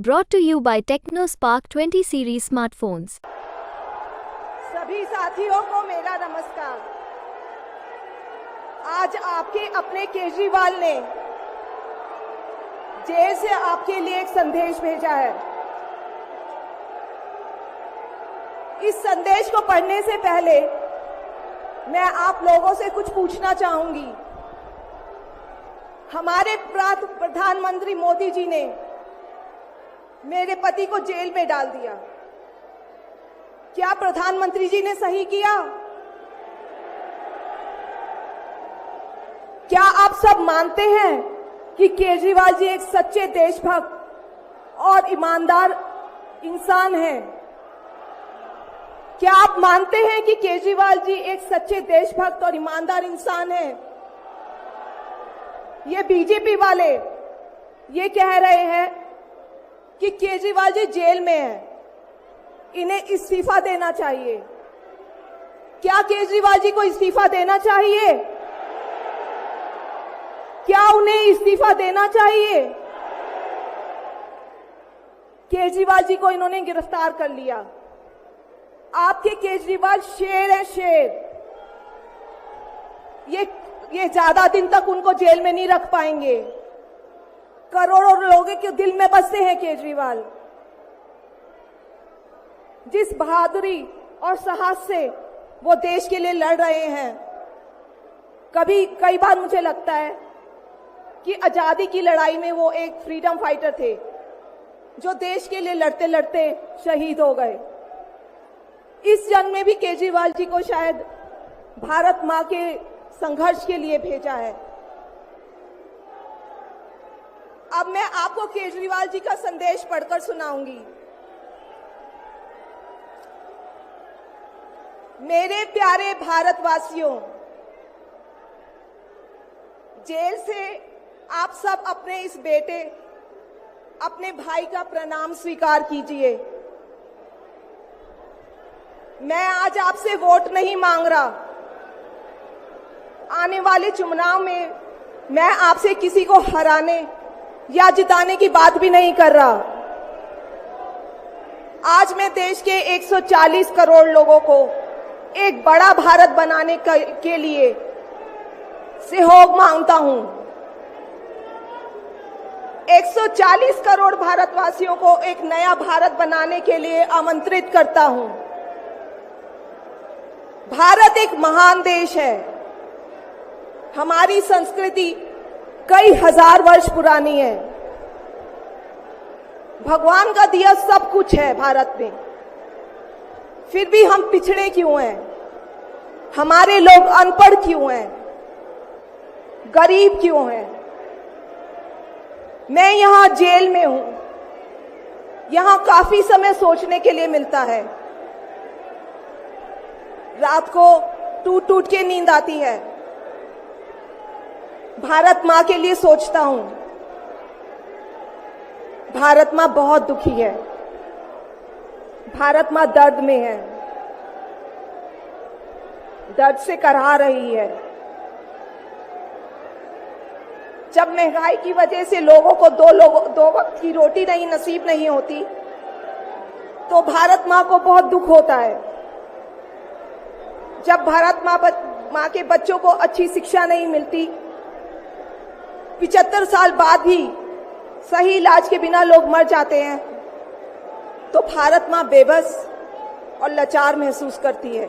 Brought to you by TechnoSpark 20 series smartphones. सभी साथियों को मेरा नमस्कार। आज आपके अपने केजरीवाल ने जेल से आपके लिए एक संदेश भेजा है। इस संदेश को पढ़ने से पहले मैं आप लोगों से कुछ पूछना चाहूंगी। हमारे प्रधानमंत्री मोदी जी ने मेरे पति को जेल में डाल दिया। क्या प्रधानमंत्री जी ने सही किया? क्या आप सब मानते हैं कि केजरीवाल जी एक सच्चे देशभक्त और ईमानदार इंसान हैं? क्या आप मानते हैं कि केजरीवाल जी एक सच्चे देशभक्त और ईमानदार इंसान हैं? ये बीजेपी वाले ये कह रहे हैं कि केजरीवाल जी जेल में हैं, इन्हें इस्तीफा देना चाहिए। क्या केजरीवाल जी को इस्तीफा देना चाहिए? क्या उन्हें इस्तीफा देना चाहिए? केजरीवाल जी को इन्होंने गिरफ्तार कर लिया। आपके केजरीवाल शेर है, शेर। ये ज्यादा दिन तक उनको जेल में नहीं रख पाएंगे। करोड़ों लोगों के दिल में बसते हैं केजरीवाल। जिस बहादुरी और साहस से वो देश के लिए लड़ रहे हैं, कई बार मुझे लगता है कि आजादी की लड़ाई में वो एक फ्रीडम फाइटर थे जो देश के लिए लड़ते लड़ते शहीद हो गए। इस जंग में भी केजरीवाल जी को शायद भारत मां के संघर्ष के लिए भेजा है। अब मैं आपको केजरीवाल जी का संदेश पढ़कर सुनाऊंगी। मेरे प्यारे भारतवासियों, जेल से आप सब अपने इस बेटे, अपने भाई का प्रणाम स्वीकार कीजिए। मैं आज आपसे वोट नहीं मांग रहा। आने वाले चुनाव में मैं आपसे किसी को हराने या जिताने की बात भी नहीं कर रहा। आज मैं देश के 140 करोड़ लोगों को एक बड़ा भारत बनाने के लिए सहयोग मांगता हूं। 140 करोड़ भारतवासियों को एक नया भारत बनाने के लिए आमंत्रित करता हूं। भारत एक महान देश है। हमारी संस्कृति कई हजार वर्ष पुरानी है। भगवान का दिया सब कुछ है भारत में, फिर भी हम पिछड़े क्यों हैं? हमारे लोग अनपढ़ क्यों हैं? गरीब क्यों हैं? मैं यहां जेल में हूं। यहां काफी समय सोचने के लिए मिलता है। रात को टूट टूट के नींद आती है। भारत मां के लिए सोचता हूं। भारत मां बहुत दुखी है। भारत मां दर्द में है, दर्द से कराह रही है। जब महंगाई की वजह से लोगों को दो वक्त की रोटी नसीब नहीं होती, तो भारत मां को बहुत दुख होता है। जब भारत मां के बच्चों को अच्छी शिक्षा नहीं मिलती, 75 साल बाद भी सही इलाज के बिना लोग मर जाते हैं, तो भारत मां बेबस और लाचार महसूस करती है।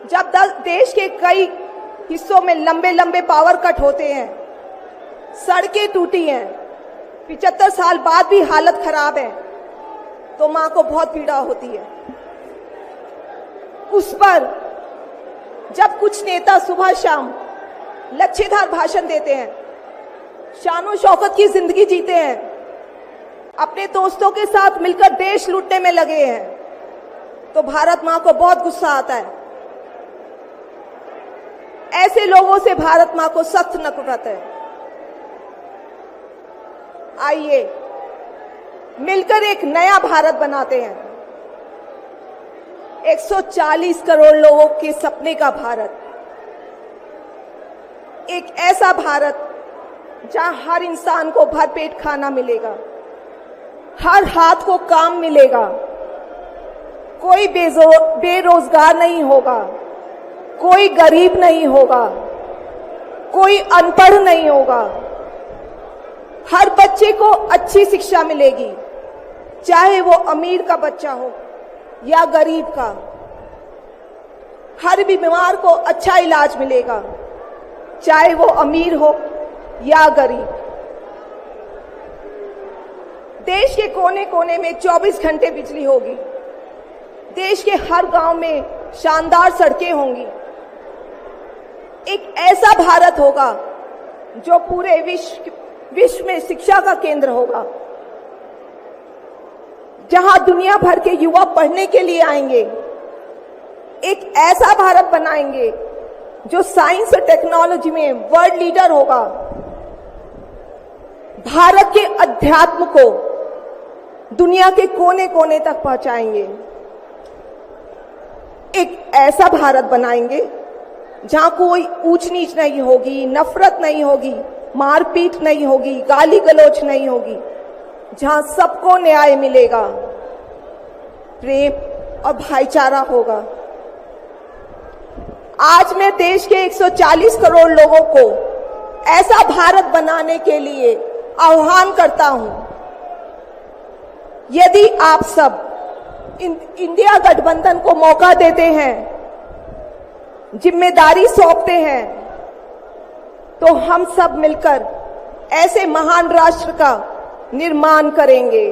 जब देश के कई हिस्सों में लंबे लंबे पावर कट होते हैं, सड़कें टूटी हैं, 75 साल बाद भी हालत खराब है, तो मां को बहुत पीड़ा होती है। उस पर जब कुछ नेता सुबह शाम लच्छेदार भाषण देते हैं, शानो शौकत की जिंदगी जीते हैं, अपने दोस्तों के साथ मिलकर देश लूटने में लगे हैं, तो भारत मां को बहुत गुस्सा आता है। ऐसे लोगों से भारत मां को सख्त नफरत है। आइए मिलकर एक नया भारत बनाते हैं। 140 करोड़ लोगों के सपने का भारत, एक ऐसा भारत जहां हर इंसान को भरपेट खाना मिलेगा, हर हाथ को काम मिलेगा, कोई बेरोजगार नहीं होगा, कोई गरीब नहीं होगा, कोई अनपढ़ नहीं होगा। हर बच्चे को अच्छी शिक्षा मिलेगी, चाहे वो अमीर का बच्चा हो या गरीब का। हर बीमार को अच्छा इलाज मिलेगा, चाहे वो अमीर हो या गरीब। देश के कोने कोने में 24 घंटे बिजली होगी। देश के हर गांव में शानदार सड़कें होंगी। एक ऐसा भारत होगा जो पूरे विश्व में शिक्षा का केंद्र होगा, जहां दुनिया भर के युवा पढ़ने के लिए आएंगे। एक ऐसा भारत बनाएंगे जो साइंस और टेक्नोलॉजी में वर्ल्ड लीडर होगा। भारत के अध्यात्म को दुनिया के कोने कोने तक पहुंचाएंगे। एक ऐसा भारत बनाएंगे जहां कोई ऊंच नीच नहीं होगी, नफरत नहीं होगी, मारपीट नहीं होगी, गाली गलौज नहीं होगी, जहां सबको न्याय मिलेगा, प्रेम और भाईचारा होगा। आज मैं देश के 140 करोड़ लोगों को ऐसा भारत बनाने के लिए आह्वान करता हूं। यदि आप सब इंडिया गठबंधन को मौका देते हैं, जिम्मेदारी सौंपते हैं, तो हम सब मिलकर ऐसे महान राष्ट्र का निर्माण करेंगे।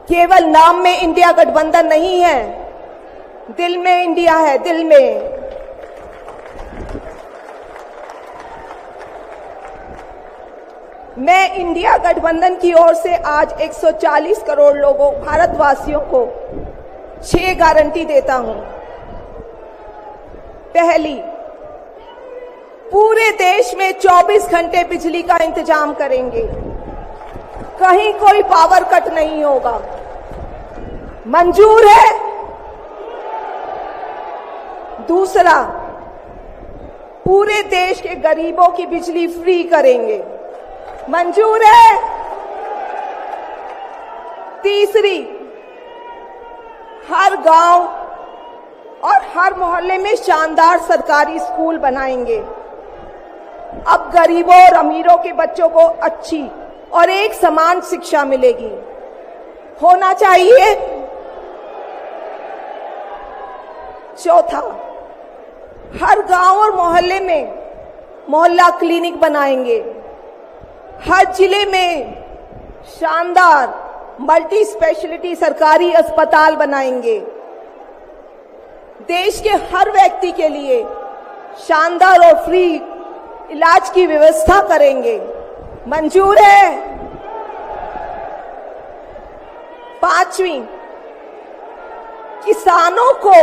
केवल नाम में इंडिया गठबंधन नहीं है, दिल में इंडिया है, दिल में। मैं इंडिया गठबंधन की ओर से आज 140 करोड़ लोगों भारतवासियों को 6 गारंटी देता हूं। पहली, पूरे देश में 24 घंटे बिजली का इंतजाम करेंगे, कहीं कोई पावर कट नहीं होगा। मंजूर है? दूसरा, पूरे देश के गरीबों की बिजली फ्री करेंगे। मंजूर है? तीसरी, हर गांव और हर मोहल्ले में शानदार सरकारी स्कूल बनाएंगे। अब गरीबों और अमीरों के बच्चों को अच्छी और एक समान शिक्षा मिलेगी। होना चाहिए। चौथा, हर गांव और मोहल्ले में मोहल्ला क्लिनिक बनाएंगे। हर जिले में शानदार मल्टी स्पेशलिटी सरकारी अस्पताल बनाएंगे। देश के हर व्यक्ति के लिए शानदार और फ्री इलाज की व्यवस्था करेंगे। मंजूर है? पांचवी, किसानों को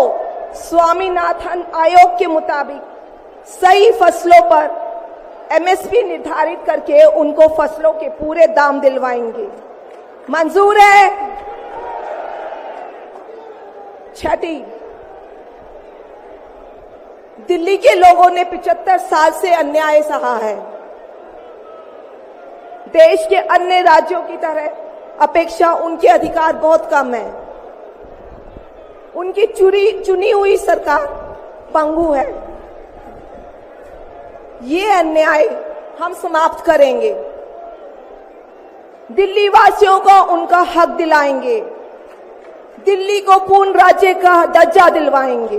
स्वामीनाथन आयोग के मुताबिक सही फसलों पर एमएसपी निर्धारित करके उनको फसलों के पूरे दाम दिलवाएंगे। मंजूर है? छठी, दिल्ली के लोगों ने 75 साल से अन्याय सहा है। देश के अन्य राज्यों की तरह अपेक्षा उनके अधिकार बहुत कम है। उनकी चुनी हुई सरकार पंगु है। ये अन्याय हम समाप्त करेंगे। दिल्ली वासियों को उनका हक दिलाएंगे। दिल्ली को पूर्ण राज्य का दर्जा दिलवाएंगे।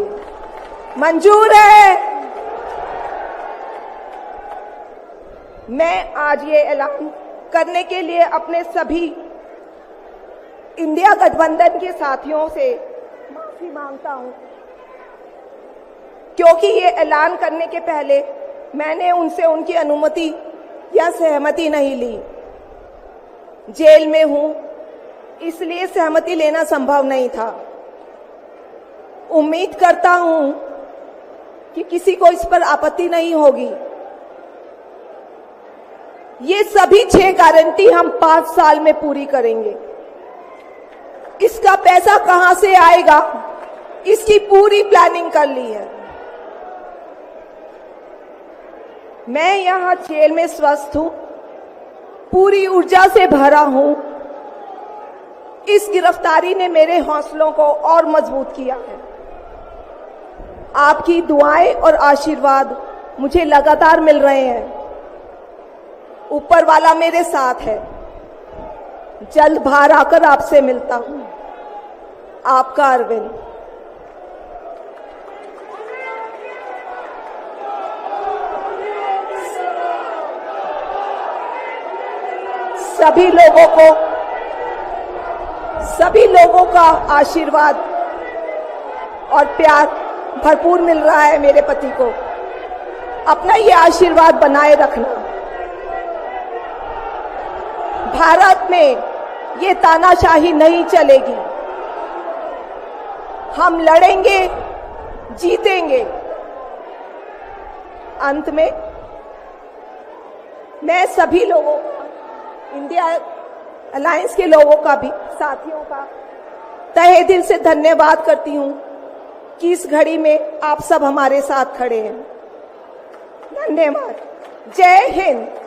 मंजूर है? मैं आज ये ऐलान करने के लिए अपने सभी इंडिया गठबंधन के साथियों से माफी मांगता हूं, क्योंकि ये ऐलान करने के पहले मैंने उनसे उनकी अनुमति या सहमति नहीं ली। जेल में हूं, इसलिए सहमति लेना संभव नहीं था। उम्मीद करता हूं कि किसी को इस पर आपत्ति नहीं होगी। ये सभी 6 गारंटी हम 5 साल में पूरी करेंगे। इसका पैसा कहां से आएगा, इसकी पूरी प्लानिंग कर ली है। मैं यहां जेल में स्वस्थ हूं, पूरी ऊर्जा से भरा हूं। इस गिरफ्तारी ने मेरे हौसलों को और मजबूत किया है। आपकी दुआएं और आशीर्वाद मुझे लगातार मिल रहे हैं। ऊपर वाला मेरे साथ है। जल्द बाहर आकर आपसे मिलता हूं। आपका अरविंद। सभी लोगों का आशीर्वाद और प्यार भरपूर मिल रहा है मेरे पति को। अपना ये आशीर्वाद बनाए रखना। भारत में ये तानाशाही नहीं चलेगी। हम लड़ेंगे, जीतेंगे। अंत में मैं सभी लोगों का, इंडिया अलायंस के लोगों का भी, साथियों का तहे दिल से धन्यवाद करती हूं कि इस घड़ी में आप सब हमारे साथ खड़े हैं। धन्यवाद। जय हिंद।